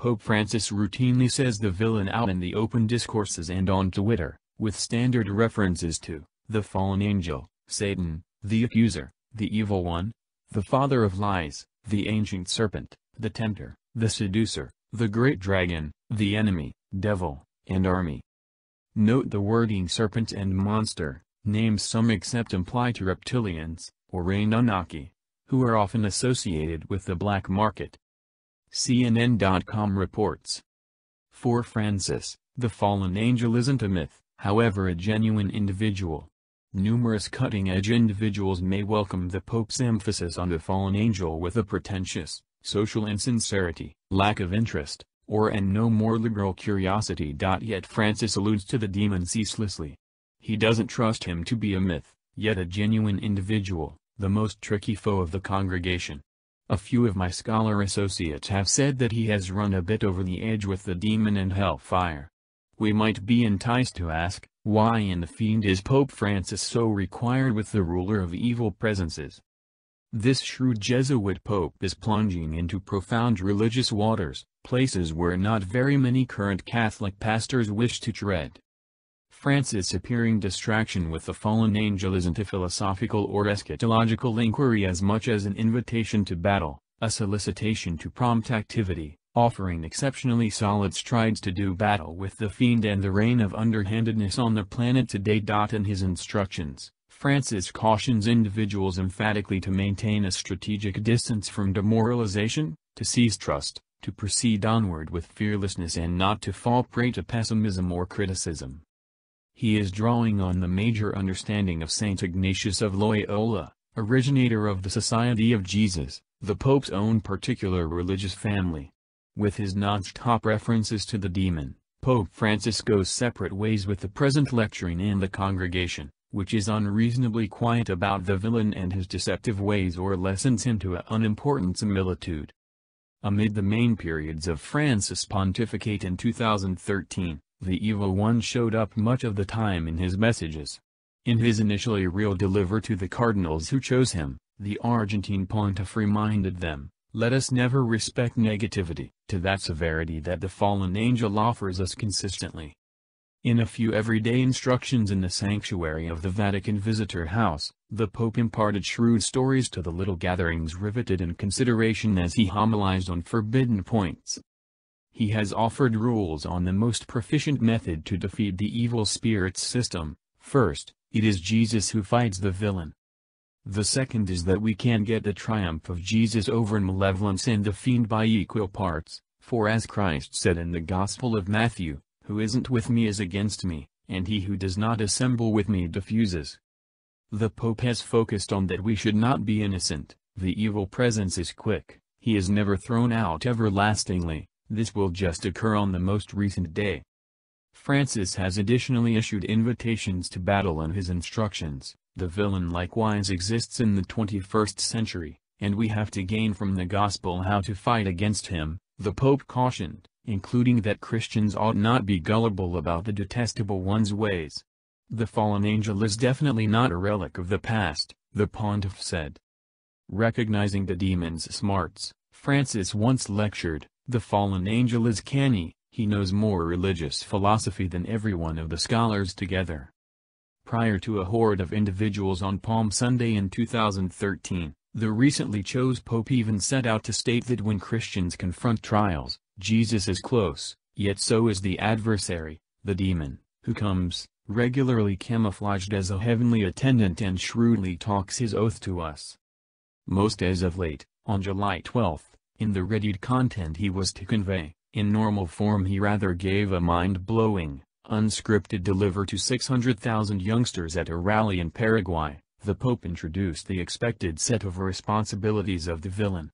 Pope Francis routinely says the villain out in the open discourses and on Twitter, with standard references to the fallen angel, Satan, the accuser, the evil one, the father of lies, the ancient serpent, the tempter, the seducer, the great dragon, the enemy, devil, and army. Note the wording serpent and monster, names some accept imply to reptilians, or anunnaki, who are often associated with the black market. CNN.com reports. For Francis, the fallen angel isn't a myth, however a genuine individual. Numerous cutting-edge individuals may welcome the Pope's emphasis on the fallen angel with a pretentious, social insincerity, lack of interest, or and no more liberal curiosity. Yet Francis alludes to the demon ceaselessly. He doesn't trust him to be a myth, yet a genuine individual, the most tricky foe of the congregation. A few of my scholar associates have said that he has run a bit over the edge with the demon and hellfire. We might be enticed to ask, why in the fiend is Pope Francis so required with the ruler of evil presences? This shrewd Jesuit pope is plunging into profound religious waters, places where not very many current Catholic pastors wish to tread. Francis' appearing distraction with the fallen angel isn't a philosophical or eschatological inquiry as much as an invitation to battle, a solicitation to prompt activity, offering exceptionally solid strides to do battle with the fiend and the reign of underhandedness on the planet today. In his instructions, Francis cautions individuals emphatically to maintain a strategic distance from demoralization, to cease trust, to proceed onward with fearlessness and not to fall prey to pessimism or criticism. He is drawing on the major understanding of Saint Ignatius of Loyola, originator of the Society of Jesus, the Pope's own particular religious family. With his non-stop references to the demon, Pope Francis goes separate ways with the present lecturing in the congregation, which is unreasonably quiet about the villain and his deceptive ways or lessens him to an unimportant similitude. Amid the main periods of Francis' pontificate in 2013, the evil one showed up much of the time in his messages. In his initially real deliver to the cardinals who chose him, the Argentine pontiff reminded them, "Let us never respect negativity to that severity that the fallen angel offers us consistently." In a few everyday instructions in the sanctuary of the Vatican Visitor House, the Pope imparted shrewd stories to the little gatherings riveted in consideration as he homilized on forbidden points. He has offered rules on the most proficient method to defeat the evil spirit's system. First, it is Jesus who fights the villain. The second is that we can get the triumph of Jesus over malevolence and the fiend by equal parts, for as Christ said in the Gospel of Matthew, "Who isn't with me is against me, and he who does not assemble with me diffuses." The Pope has focused on that we should not be innocent. The evil presence is quick, he is never thrown out everlastingly, this will just occur on the most recent day. Francis has additionally issued invitations to battle in his instructions. The villain likewise exists in the 21st century, and we have to gain from the gospel how to fight against him, the Pope cautioned, including that Christians ought not be gullible about the detestable one's ways. The fallen angel is definitely not a relic of the past, the pontiff said. Recognizing the demon's smarts, Francis once lectured, "The fallen angel is canny, he knows more religious philosophy than every one of the scholars together." Prior to a horde of individuals on Palm Sunday in 2013, the recently chosen Pope even set out to state that when Christians confront trials, Jesus is close, yet so is the adversary, the demon, who comes, regularly camouflaged as a heavenly attendant and shrewdly talks his oath to us. Most as of late, on July 12, in the readied content he was to convey, in normal form he rather gave a mind-blowing, unscripted deliver to 600,000 youngsters at a rally in Paraguay. The Pope introduced the expected set of responsibilities of the villain.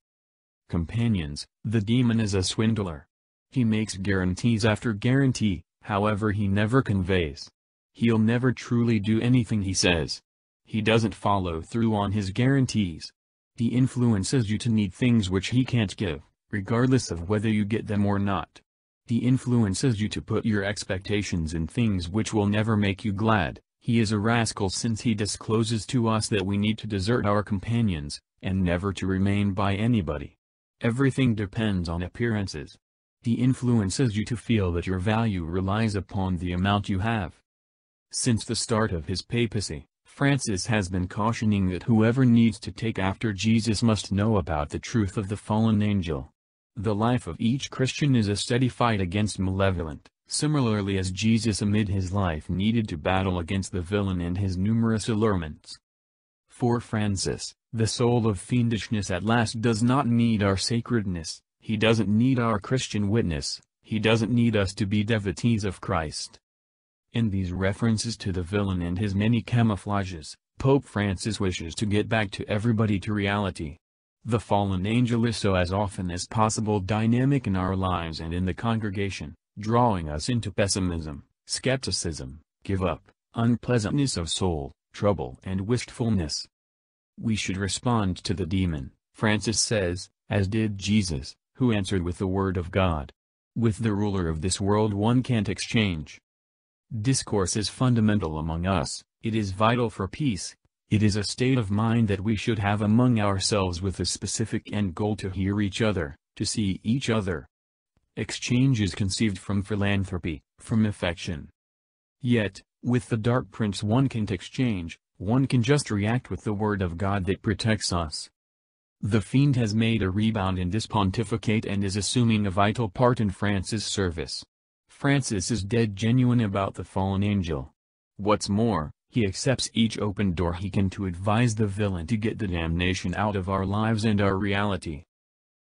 Companions, the demon is a swindler. He makes guarantees after guarantee, however he never conveys. He'll never truly do anything he says. He doesn't follow through on his guarantees. He influences you to need things which he can't give, regardless of whether you get them or not. He influences you to put your expectations in things which will never make you glad. He is a rascal since he discloses to us that we need to desert our companions, and never to remain by anybody. Everything depends on appearances. He influences you to feel that your value relies upon the amount you have. Since the start of his papacy, Francis has been cautioning that whoever needs to take after Jesus must know about the truth of the fallen angel. The life of each Christian is a steady fight against malevolent, similarly as Jesus amid his life needed to battle against the villain and his numerous allurements. For Francis, the soul of fiendishness at last does not need our sacredness, he doesn't need our Christian witness, he doesn't need us to be devotees of Christ. In these references to the villain and his many camouflages, Pope Francis wishes to get back to everybody to reality. The fallen angel is so as often as possible dynamic in our lives and in the congregation, drawing us into pessimism, skepticism, give up, unpleasantness of soul, trouble and wistfulness. We should respond to the demon, Francis says, as did Jesus, who answered with the word of God. With the ruler of this world one can't exchange. Discourse is fundamental among us, it is vital for peace, it is a state of mind that we should have among ourselves with a specific end goal to hear each other, to see each other. Exchange is conceived from philanthropy, from affection. Yet, with the dark prince one can't exchange, one can just react with the word of God that protects us. The fiend has made a rebound in this pontificate and is assuming a vital part in Francis' service. Francis is dead genuine about the fallen angel. What's more, he accepts each open door he can to advise the villain to get the damnation out of our lives and our reality.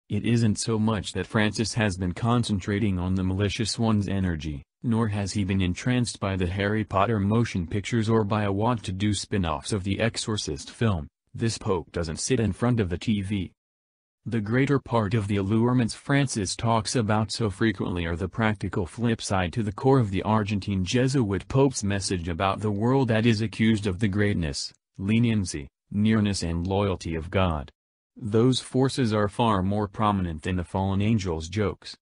It isn't so much that Francis has been concentrating on the malicious one's energy, nor has he been entranced by the Harry Potter motion pictures or by a want-to-do spin-offs of the Exorcist film. This Pope doesn't sit in front of the TV. The greater part of the allurements Francis talks about so frequently are the practical flip side to the core of the Argentine Jesuit Pope's message about the world that is accused of the greatness, leniency, nearness and loyalty of God. Those forces are far more prominent than the fallen angel's jokes.